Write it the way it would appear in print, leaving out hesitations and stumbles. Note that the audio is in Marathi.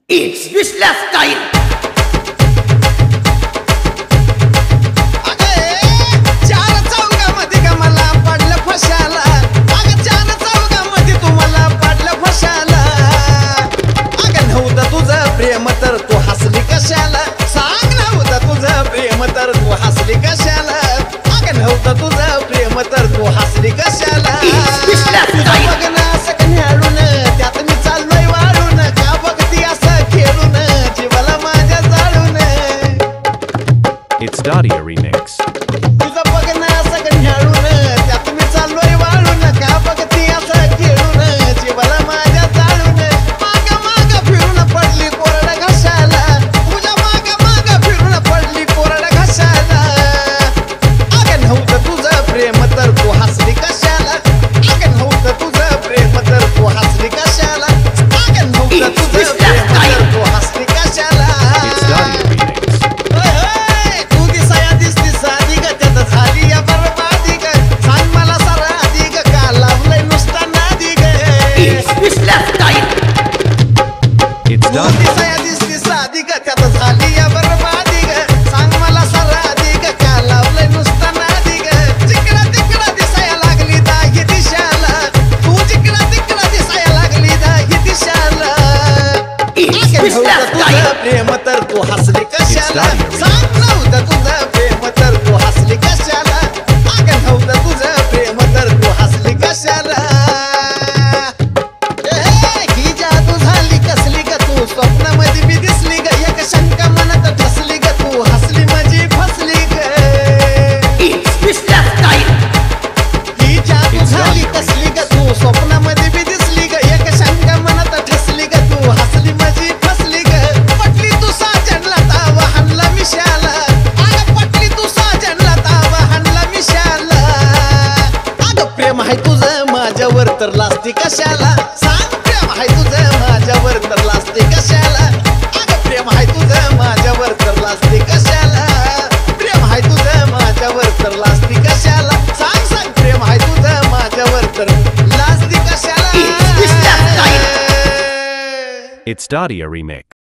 It's Vishla style. प्रेम तर तू हसली कशाला सांग ना होता तुझं प्रेम तर तू हसली कशाला अगं नव्हतं तुझं प्रेम तर तू हसली कशाला बघ ना असं कन्याळून त्यात मी चाललोय वाळून का बघती असं खेळून जीवाला माझ्या जाळून It's Dadia Remix. तुझं बघ ना असं कन्याळून त्यात मी चाललोय वाळून का बघती असं खेळून जीवाला माझ्या जाळून माग माग फिरून पडली प्रेम तर तू हसली कशाला अगं नव्हतं तुझं प्रेम तर तू हसली कशाला अगं नव्हतं तुझं प्रेम तर तू हसली कशाला तू दिसाया दिसती साधी ग त्यात झाली या बरबादी ग सांग मला सारा आधी ग का लावलंय नुसता नादी ग तू दिसाया दिसती साधी ग त्यात झाली या बरबादी ग सांग मला सारा आधी ग का लावलंय नुसता नादी ग प्रेम तर तू हसली कशाला सांग नव्हतं तुझं प्रेम तर तू हसली कशाला अगं नव्हतं तुझं प्रेम तर तू हसली कशाला ही जादू झाली कसली ग तू स्वप्नामध्ये बी दिसली ग एक शंका मनात ठसली ग तू हसली माझी फसली ग ही जादू झाली कसली ग तू स्वप्नामध्ये बी दिसली ग एक शंका मनात ठसली ग तू हसली माझी फसली ग पटली तू साजनला तावा हाणला मिशाला अगं पटली तू साजनला तावा हाणला मिशाला अगं प्रेम आहे तुझं माझ्यावर तर लाजती कशाला सांग प्रेम आहे तुझं माझ्यावर तर लाजती कशाला अगं प्रेम आहे तुझं माझ्यावर तर लाजती कशाला प्रेम आहे तुझं माझ्यावर तर लाजती कशाला सांग सांग प्रेम आहे तुझं माझ्यावर तर लाजती कशाला It's Dadia Remix.